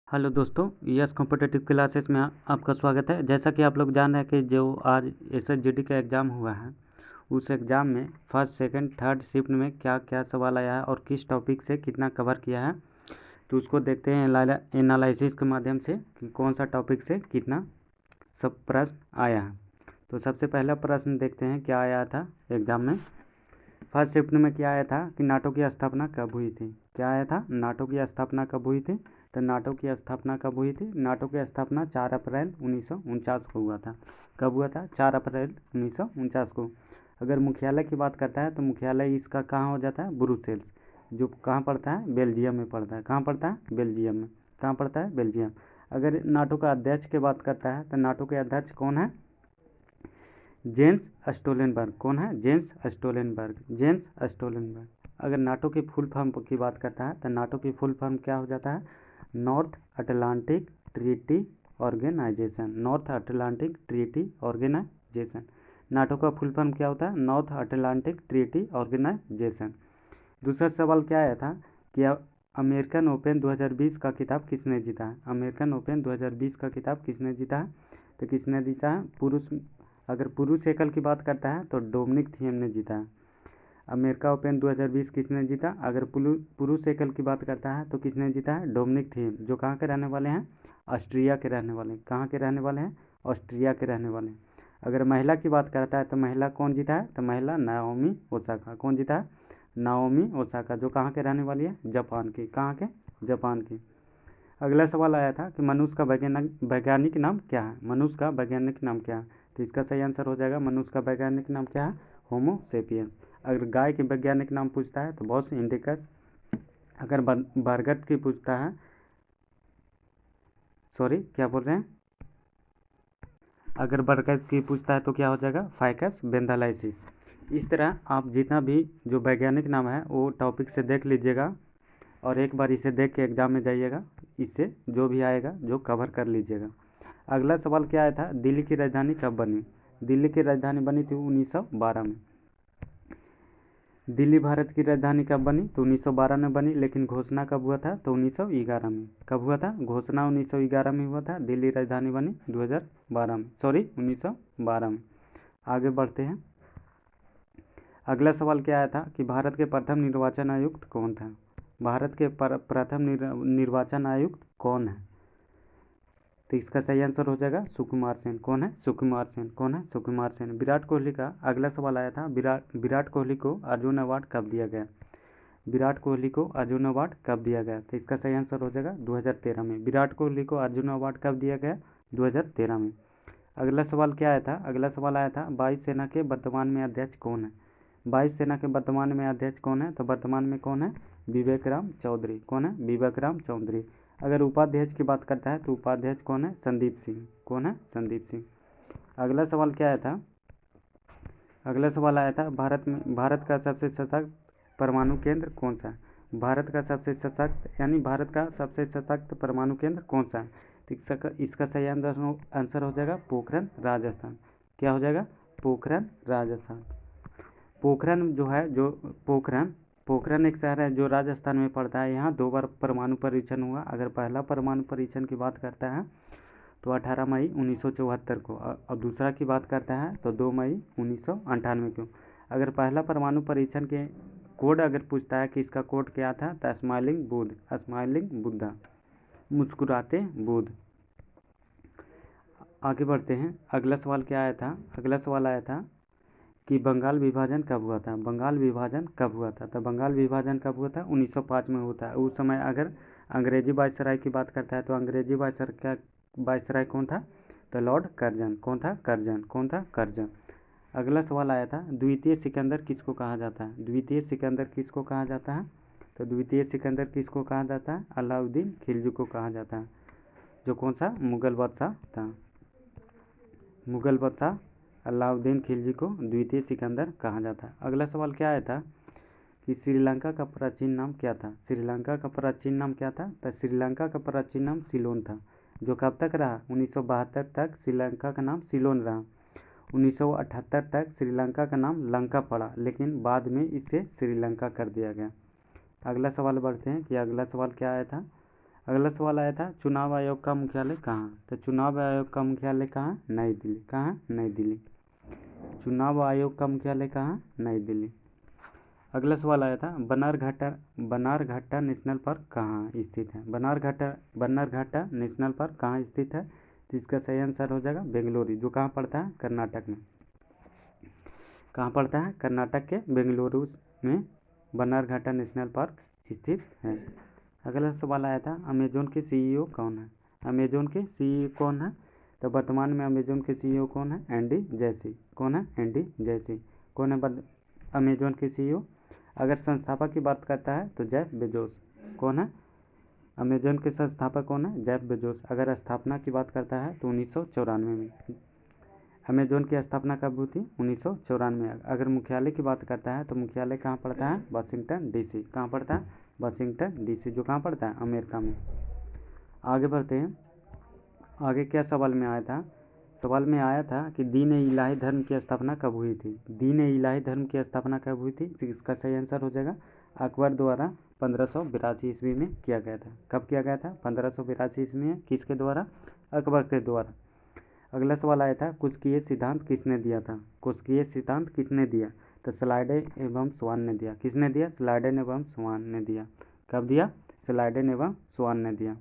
Hello दोस्तों, yes competitive classes में आपका स्वागत है। जैसा कि आप लोग जान रहे हैं कि जो आज एसएसजीडी का एग्ज़ाम हुआ है, उस एग्ज़ाम में फर्स्ट सेकंड थर्ड शिफ्ट में क्या क्या सवाल आया है और किस टॉपिक से कितना कवर किया है, तो उसको देखते हैं एनालिसिस के माध्यम से कि कौन सा टॉपिक से कितना सब प्रश्न आया है। तो सबसे पहला प्रश्न देखते हैं क्या आया था एग्ज़ाम में। फर्स्ट शिफ्ट में क्या आया था कि नाटो की स्थापना कब हुई थी। क्या आया था, नाटो की स्थापना कब हुई थी। तो नाटो की स्थापना कब हुई थी। नाटो की स्थापना 4 अप्रैल 1949 को हुआ था। कब हुआ था, 4 अप्रैल 1949 को। अगर मुख्यालय की बात करता है तो मुख्यालय इसका कहाँ हो जाता है, ब्रुसेल्स, जो कहाँ पड़ता है, बेल्जियम में पड़ता है। कहाँ पड़ता है, बेल्जियम में। कहाँ पड़ता है, बेल्जियम। अगर नाटो का अध्यक्ष की बात करता है तो नाटो के अध्यक्ष कौन है, जेंस स्टोलनबर्ग। कौन है, जेंस स्टोलनबर्ग, जेंस स्टोलनबर्ग। अगर नाटो की फुल फॉर्म की बात करता है तो नाटो की फुल फॉर्म क्या हो जाता है, North Atlantic Treaty Organisation. North Atlantic Treaty Organisation. NATO का फुल फॉर्म क्या होता है, नॉर्थ अटलांटिक ट्रीटी ऑर्गेनाइजेशन। दूसरा सवाल क्या आया था कि अमेरिकन ओपन 2020 का खिताब किसने जीता है। अमेरिकन ओपन 2020 का खिताब किसने जीता है, तो किसने जीता है, पुरुष। अगर पुरुष एकल की बात करता है तो डोमिनिक थिएम ने जीता है। अमेरिका ओपन 2020 किसने जीता, अगर पुरुष एकल की बात करता है तो किसने जीता है, डोमिनिक थिएम, जो कहाँ के रहने वाले हैं, ऑस्ट्रिया के रहने वाले हैं। कहाँ के रहने वाले हैं, ऑस्ट्रिया के रहने वाले हैं। अगर महिला की बात करता है तो महिला कौन जीता है, तो महिला नाओमी ओसाका। कौन जीता है, नाओमी ओसाका, जो कहाँ के रहने वाली है, जापान की। कहाँ के, जापान की। अगला सवाल आया था कि मनुष्य का वैज्ञानिक नाम क्या है। मनुष्य का वैज्ञानिक नाम क्या है, तो इसका सही आंसर हो जाएगा, मनुष्य का वैज्ञानिक नाम क्या है, होमो सेपियंस। अगर गाय के वैज्ञानिक नाम पूछता है तो बॉस इंडिकस। अगर बरगद की पूछता है, सॉरी क्या बोल रहे हैं, अगर बरगद की पूछता है तो क्या हो जाएगा, फाइकस बेंथालाइसिस। इस तरह आप जितना भी जो वैज्ञानिक नाम है वो टॉपिक से देख लीजिएगा और एक बार इसे देख के एग्जाम में जाइएगा, इससे जो भी आएगा जो कवर कर लीजिएगा। अगला सवाल क्या आया था, दिल्ली की राजधानी कब बनी। दिल्ली की राजधानी बनी थी 1912 में। दिल्ली भारत की राजधानी कब बनी, तो 1912 में बनी, लेकिन घोषणा कब हुआ था, तो 1911 में। कब हुआ था, घोषणा 1911 में हुआ था। दिल्ली राजधानी बनी 2012 में, सॉरी 1912 में। आगे बढ़ते हैं। अगला सवाल क्या आया था कि भारत के प्रथम निर्वाचन आयुक्त कौन था। भारत के प्रथम निर्वाचन आयुक्त कौन है, तो इसका सही आंसर हो जाएगा सुकुमार सेन। कौन है, सुकुमार सेन। कौन है, सुकुमार सेन। विराट कोहली का अगला सवाल आया था, विराट कोहली को अर्जुन अवार्ड कब दिया गया। विराट कोहली को अर्जुन अवार्ड कब दिया गया, तो इसका सही आंसर हो जाएगा 2013 में। विराट कोहली को अर्जुन अवार्ड कब दिया गया, 2013 में। अगला सवाल क्या आया था, अगला सवाल आया था वायुसेना के वर्तमान में अध्यक्ष कौन है। वायुसेना के वर्तमान में अध्यक्ष कौन है, तो वर्तमान में कौन है, विवेक राम चौधरी। कौन है, विवेक राम चौधरी। अगर उपाध्यक्ष की बात करता है तो उपाध्यक्ष कौन है, संदीप सिंह। कौन है, संदीप सिंह। अगला सवाल क्या आया था, अगला सवाल आया था भारत का सबसे सशक्त परमाणु केंद्र कौन सा है। भारत का सबसे सशक्त यानी भारत का सबसे सशक्त परमाणु केंद्र कौन सा है, तो इसका सही आंसर हो जाएगा पोखरण राजस्थान। क्या हो जाएगा, पोखरण राजस्थान। पोखरण जो है, जो पोखरण एक शहर है जो राजस्थान में पड़ता है। यहाँ 2 बार परमाणु परीक्षण हुआ। अगर पहला परमाणु परीक्षण की बात करता है तो 18 मई 1974 को, और दूसरा की बात करता है तो 2 मई 1998 को। अगर पहला परमाणु परीक्षण के कोड अगर पूछता है कि इसका कोड क्या था, तो स्माइलिंग बुद्ध, स्माइलिंग बुद्धा, मुस्कुराते बुद्ध। आगे बढ़ते हैं। अगला सवाल क्या आया था, अगला सवाल आया था कि बंगाल विभाजन कब हुआ था। बंगाल विभाजन कब हुआ था, तो बंगाल विभाजन कब हुआ था, 1905 में होता है। उस समय अगर अंग्रेजी वायसराय की बात करता है तो अंग्रेजी वायसराय कौन था, तो लॉर्ड कर्जन। कौन था, कर्जन। कौन था, कर्जन। अगला सवाल आया था द्वितीय सिकंदर किसको कहा जाता है। द्वितीय सिकंदर किसको कहा जाता है, तो द्वितीय सिकंदर किसको कहा जाता है, अलाउद्दीन खिलजी को कहा जाता है, जो कौन सा मुगल बादशाह था। मुगल बादशाह अलाउद्दीन खिलजी को द्वितीय सिकंदर कहा जाता है। अगला सवाल क्या आया था कि श्रीलंका का प्राचीन नाम क्या था। श्रीलंका का प्राचीन नाम क्या था, तो श्रीलंका का प्राचीन नाम सिलोन था, जो कब तक रहा, 1972 तक श्रीलंका का नाम सिलोन रहा। 1978 तक श्रीलंका का नाम लंका पड़ा, लेकिन बाद में इसे श्रीलंका कर दिया गया। अगला सवाल बढ़ते हैं कि अगला सवाल क्या आया था। अगला सवाल आया था चुनाव आयोग का मुख्यालय कहाँ। तो चुनाव आयोग का मुख्यालय कहाँ, नई दिल्ली। कहाँ, नई दिल्ली। चुनाव आयोग का मुख्यालय कहाँ, नई दिल्ली। अगला सवाल आया था बनारघट्टा नेशनल पार्क कहाँ स्थित है। बनारघट्टा नेशनल पार्क कहाँ स्थित है। तो इसका सही आंसर हो जाएगा बेंगलुरु, जो कहाँ पड़ता है, कर्नाटक में। कहाँ पड़ता है, कर्नाटक के बेंगलुरु में बनारघट्टा नेशनल पार्क स्थित है। अगला सवाल आया था अमेजोन के सीईओ कौन है। अमेजोन के सीईओ कौन है। तो वर्तमान में अमेजोन के सीईओ कौन है, एंडी जैसी। कौन है, एंडी जैसी। कौन है अमेजोन के सीईओ। अगर संस्थापक की बात करता है तो जेफ बेजोस। कौन है, अमेजोन के संस्थापक कौन है, जेफ बेजोस। अगर स्थापना की बात करता है तो 1994 में। अमेजोन की स्थापना कब हुई थी, 1994 में। अगर मुख्यालय की बात करता है तो मुख्यालय कहाँ पड़ता है, वाशिंगटन डीसी। कहाँ पड़ता है, वाशिंगटन डीसी, जो कहाँ पड़ता है, अमेरिका में। आगे बढ़ते हैं। आगे क्या सवाल में आया था, सवाल में आया था कि दीन इलाही धर्म की स्थापना कब हुई थी। दीन इलाही धर्म की स्थापना कब हुई थी। तो इसका सही आंसर हो जाएगा अकबर द्वारा 1582 ईस्वी में किया गया था। कब किया गया था, 1582 ईस्वी में। किसके द्वारा, अकबर के द्वारा। अगला सवाल आया था कुशकीय सिद्धांत किसने दिया था। कुशकीय सिद्धांत किसने दिया। तो स्लाइडे एवं स्वान ने दिया। किसने दिया, स्लाइडेन एवं स्वान ने दिया। कब दिया, स्लाइडेन एवं स्वान ने दिया।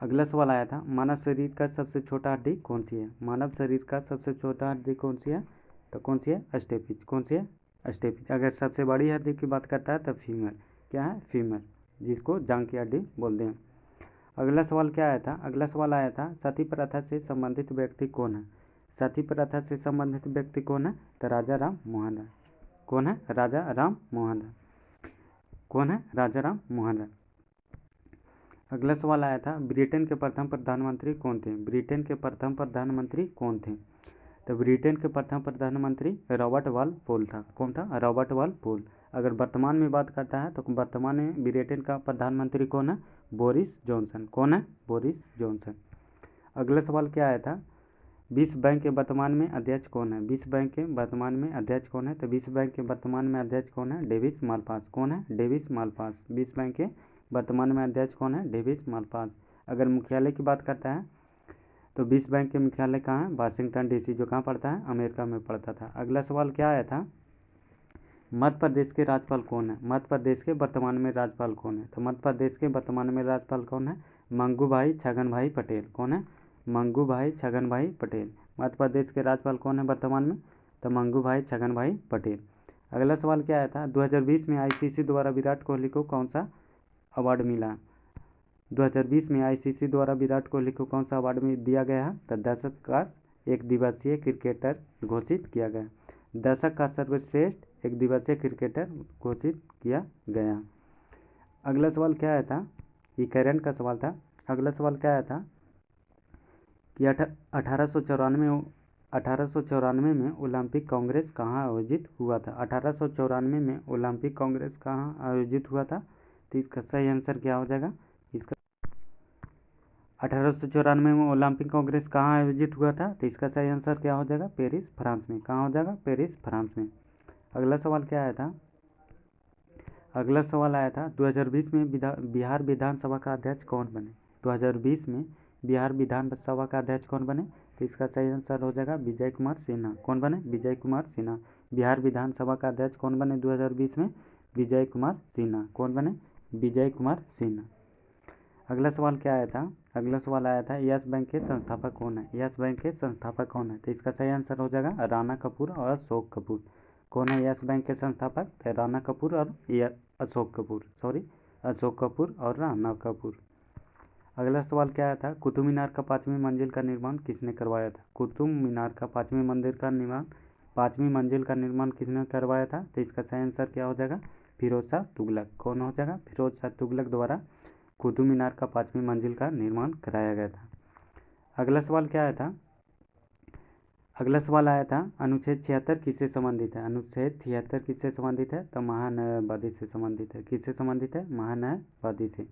अगला सवाल आया था मानव शरीर का सबसे छोटा हड्डी कौन सी है। मानव शरीर का सबसे छोटा हड्डी कौन सी है। तो कौन सी है, स्टेपिज। कौन सी है, स्टेपिज। अगर सबसे बड़ी हड्डी की बात करता है तो फीमर। क्या है, फीमर, जिसको जांघ की हड्डी बोलते हैं। अगला सवाल क्या आया था, अगला सवाल आया था सती प्रथा से संबंधित व्यक्ति कौन है। सती प्रथा से संबंधित व्यक्ति कौन है। तो राजा राम मोहन राय। कौन है, राजा राम मोहन राय। कौन है, राजा राम मोहन राय। अगला सवाल आया था ब्रिटेन के प्रथम प्रधानमंत्री कौन थे। ब्रिटेन के प्रथम प्रधानमंत्री कौन थे। तो ब्रिटेन के प्रथम प्रधानमंत्री रॉबर्ट वालपोल था। कौन था, रॉबर्ट वालपोल। अगर वर्तमान में बात करता है तो वर्तमान में ब्रिटेन का प्रधानमंत्री कौन है, बोरिस जॉनसन। कौन है, बोरिस जॉनसन। अगला सवाल क्या आया था विश्व बैंक के वर्तमान में अध्यक्ष कौन है। विश्व बैंक के वर्तमान में अध्यक्ष कौन है। तो विश्व बैंक के वर्तमान में अध्यक्ष कौन है, डेविस मालपास। कौन है, डेविस मालपास। विश्व बैंक के वर्तमान में अध्यक्ष कौन है, डेविस मालपास। अगर मुख्यालय की बात करता है तो विश्व बैंक के मुख्यालय कहाँ है, वाशिंगटन डीसी, जो कहाँ पड़ता है, अमेरिका में पड़ता था। अगला सवाल क्या आया था मध्य प्रदेश के राज्यपाल कौन है। मध्य प्रदेश के वर्तमान में राज्यपाल कौन है। तो मध्य प्रदेश के वर्तमान में राज्यपाल कौन है, मंगू भाई छगन भाई पटेल। कौन है, मंगू भाई छगन भाई पटेल। मध्य प्रदेश के राज्यपाल कौन है वर्तमान में, तो मंगू भाई छगन भाई पटेल। अगला सवाल क्या आया था 2020 में आईसीसी द्वारा विराट कोहली को कौन सा अवार्ड मिला। 2020 में आईसीसी द्वारा विराट कोहली को कौन सा अवार्ड में दिया गया है। तो दशक का एक दिवसीय क्रिकेटर घोषित किया गया। दशक का सर्वश्रेष्ठ एक दिवसीय क्रिकेटर घोषित किया गया। अगला सवाल क्या आया था, ये करंट का सवाल था। अगला सवाल क्या आया था कि 1894 में ओलंपिक कांग्रेस कहाँ आयोजित हुआ था। 1894 में ओलंपिक कांग्रेस कहाँ आयोजित हुआ था। तो इसका सही आंसर क्या हो जाएगा, इसका 1894 में ओलंपिक कांग्रेस कहाँ आयोजित हुआ था। तो इसका सही आंसर क्या हो जाएगा, पेरिस फ्रांस में। कहाँ हो जाएगा, पेरिस फ्रांस में। अगला सवाल क्या आया था, अगला सवाल आया था 2020 में बिहार विधानसभा का अध्यक्ष कौन बने। 2020 में बिहार विधानसभा का अध्यक्ष कौन बने। तो इसका सही आंसर हो जाएगा विजय कुमार सिन्हा। कौन बने, विजय कुमार सिन्हा। बिहार विधानसभा का अध्यक्ष कौन बने 2020 में, विजय कुमार सिन्हा। कौन बने, विजय कुमार सिन्हा। अगला सवाल क्या आया था, अगला सवाल आया था यस बैंक के संस्थापक कौन है। यस बैंक के संस्थापक कौन है। तो इसका सही आंसर हो जाएगा राणा कपूर और अशोक कपूर। कौन है यस बैंक के संस्थापक, राणा कपूर और अशोक कपूर और राणा कपूर। अगला सवाल क्या आया था कुतुब मीनार का 5वीं मंजिल का निर्माण किसने करवाया था। कुतुब मीनार का 5वीं मंजिल का निर्माण किसने करवाया था। तो इसका सही आंसर क्या हो जाएगा, फिरोज शाह तुगलक। कौन हो जाएगा, फिरोज शाह तुगलक द्वारा कुतुब मीनार का 5वीं मंजिल का निर्माण कराया गया था। अगला सवाल क्या आया था, अगला सवाल आया था अनुच्छेद 76 किससे संबंधित है। अनुच्छेद 76 किससे संबंधित है, तो महान्यायवादी से संबंधित है। किससे संबंधित है, महान्यायवादी से।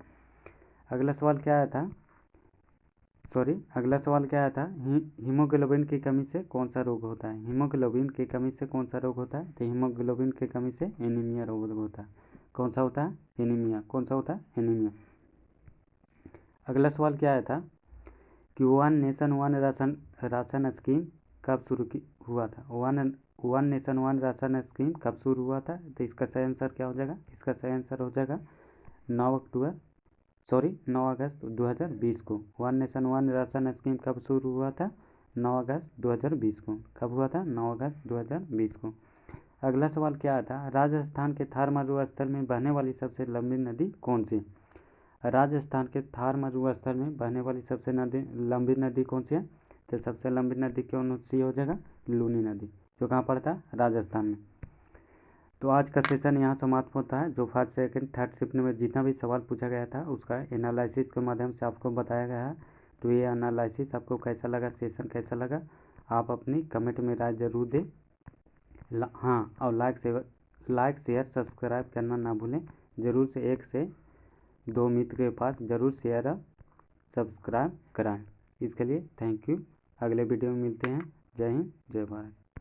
अगला सवाल क्या आया था, अगला सवाल क्या आया था हीमोग्लोबिन की कमी से कौन सा रोग होता है। हीमोग्लोबिन की कमी से कौन सा रोग होता है। तो हीमोग्लोबिन की कमी से एनीमिया रोग होता है। कौन सा होता है, एनीमिया। कौन सा होता है, एनीमिया। अगला सवाल क्या आया था कि one nation one ration scheme कब हुआ था। One nation one ration scheme कब शुरू हुआ था। तो इसका सही आंसर क्या हो जाएगा, इसका सही आंसर हो जाएगा 9 अगस्त 2020 को। One nation one ration scheme कब शुरू हुआ था, 9 अगस्त 2020 को। कब हुआ था, 9 अगस्त 2020 को। अगला सवाल क्या आता है, राजस्थान के थार मरुस्थल में बहने वाली सबसे लंबी नदी कौन सी। राजस्थान के थार मरुस्थल में बहने वाली सबसे लंबी नदी कौन सी है। तो सबसे लंबी नदी कौन सी हो जाएगा, लूनी नदी, जो कहाँ पड़ता है, राजस्थान में। तो आज का सेशन यहाँ समाप्त होता है। जो फर्स्ट सेकंड थर्ड शिफ्ट में जितना भी सवाल पूछा गया था उसका एनालिसिस के माध्यम से आपको बताया गया है। तो ये एनालिसिस आपको कैसा लगा, सेशन कैसा लगा, आप अपनी कमेंट में राय जरूर दें। हाँ, और लाइक शेयर सब्सक्राइब करना ना भूलें। ज़रूर से 1 से 2 मित्र के पास ज़रूर शेयर और सब्सक्राइब कराएं। इसके लिए थैंक यू। अगले वीडियो में मिलते हैं। जय हिंद, जय भारत।